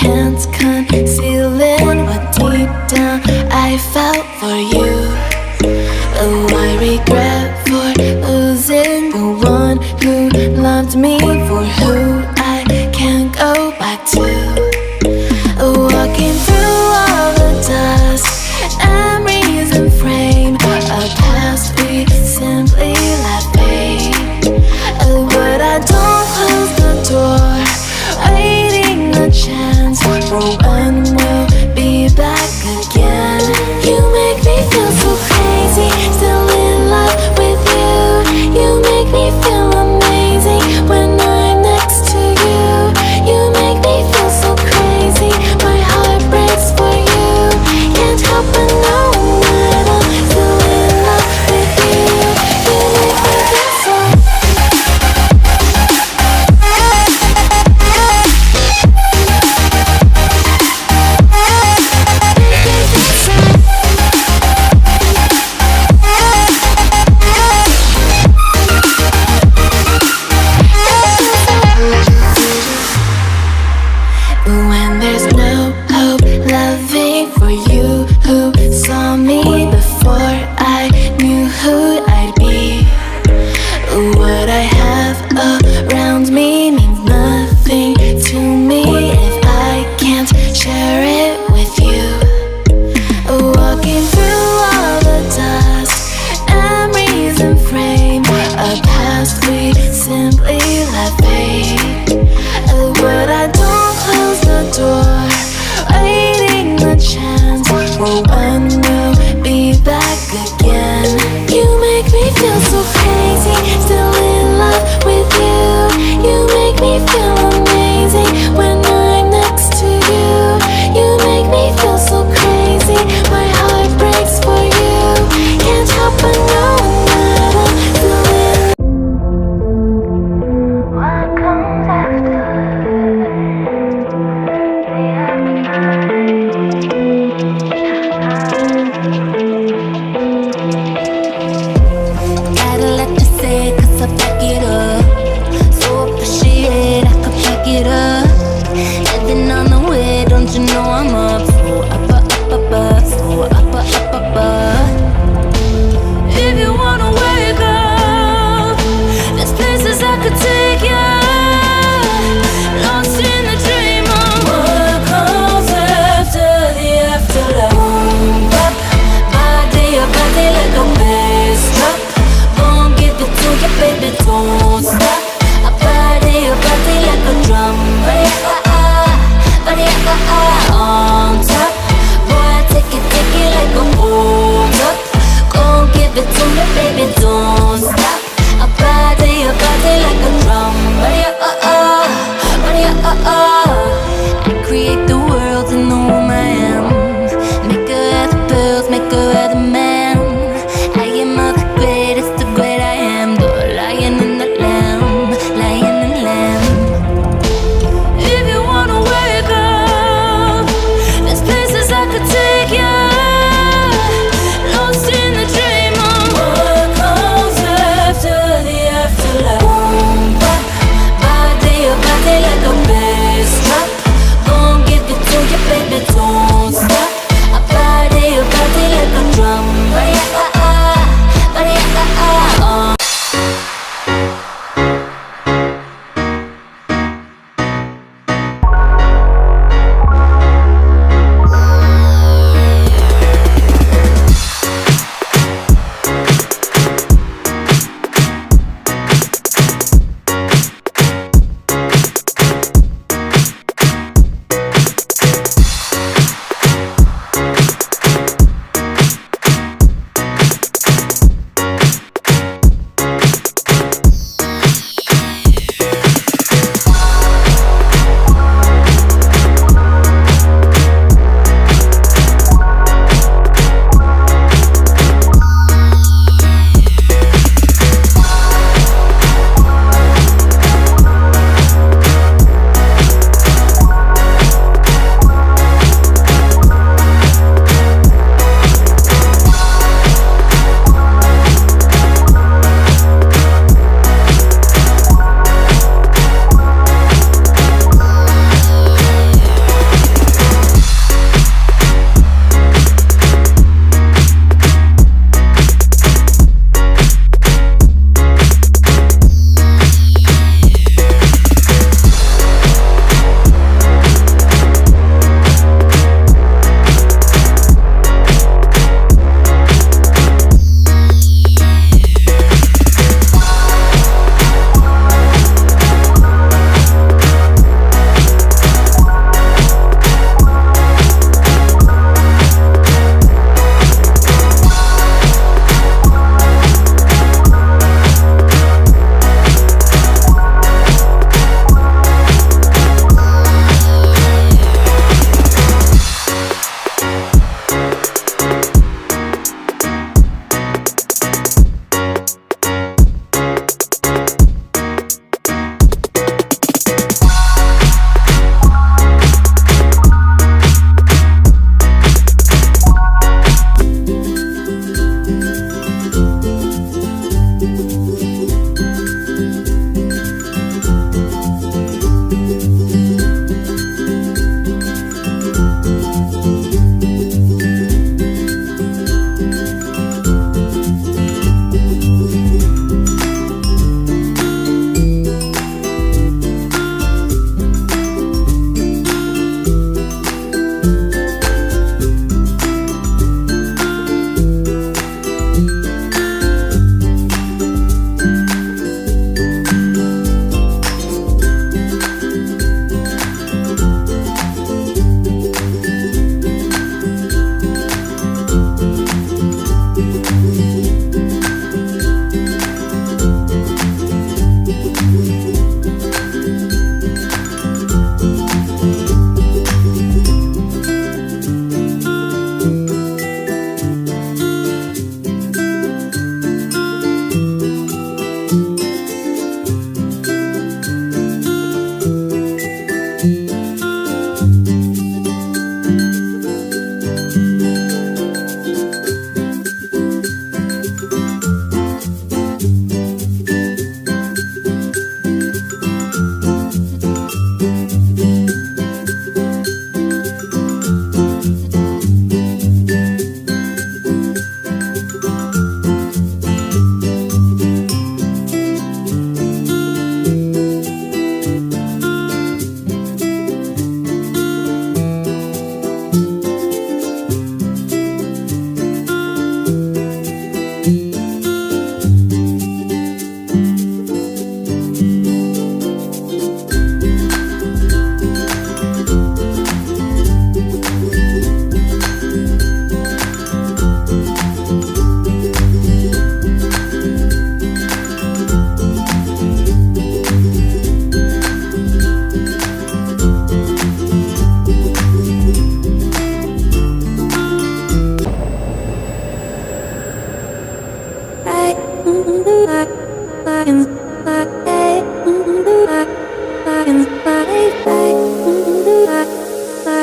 chance concealing what deep down I felt for you. Oh, I regret for losing the one who loved me, for who I can't go back to. Walking through all the dust, memories and frame, a past we simply let fade. But I don't close the door, waiting a chance for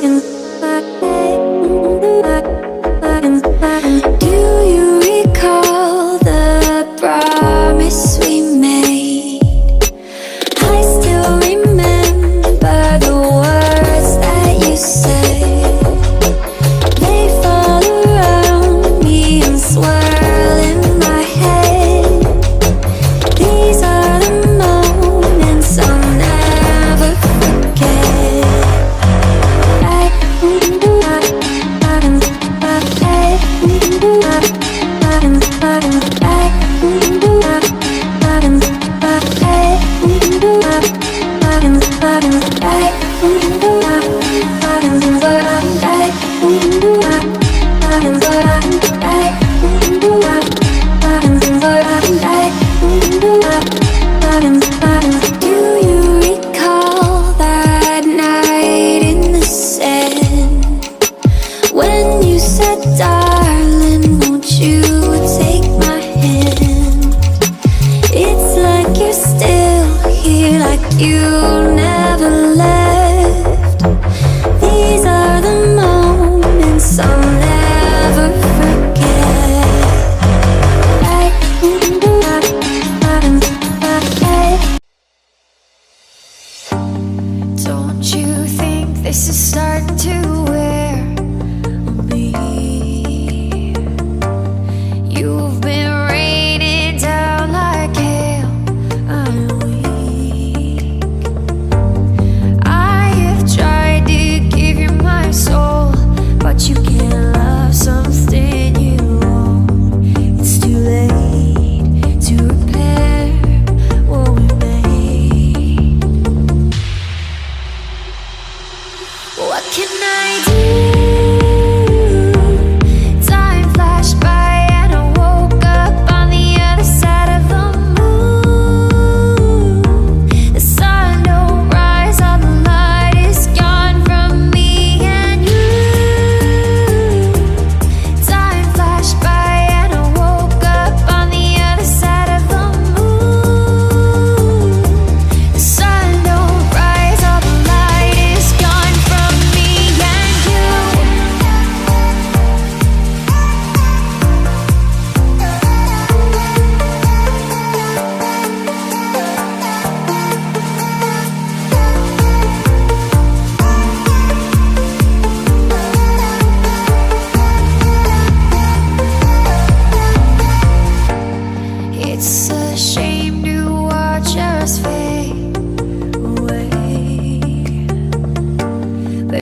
Do you recall the promise we made? I still remember the words that you said. They fall around me and swirl in my head. These are the moments I'll never forget. Do you recall that night in the sand when you said, darling, won't you take my hand? It's like you're still here, like you never left. These are the moments I'll never forget. Don't you think this is starting to wear on me? You've been rated down like hell. I'm weak. I have tried to give you my soul, but you can't love something you own. It's too late to repair what we made. What can I do?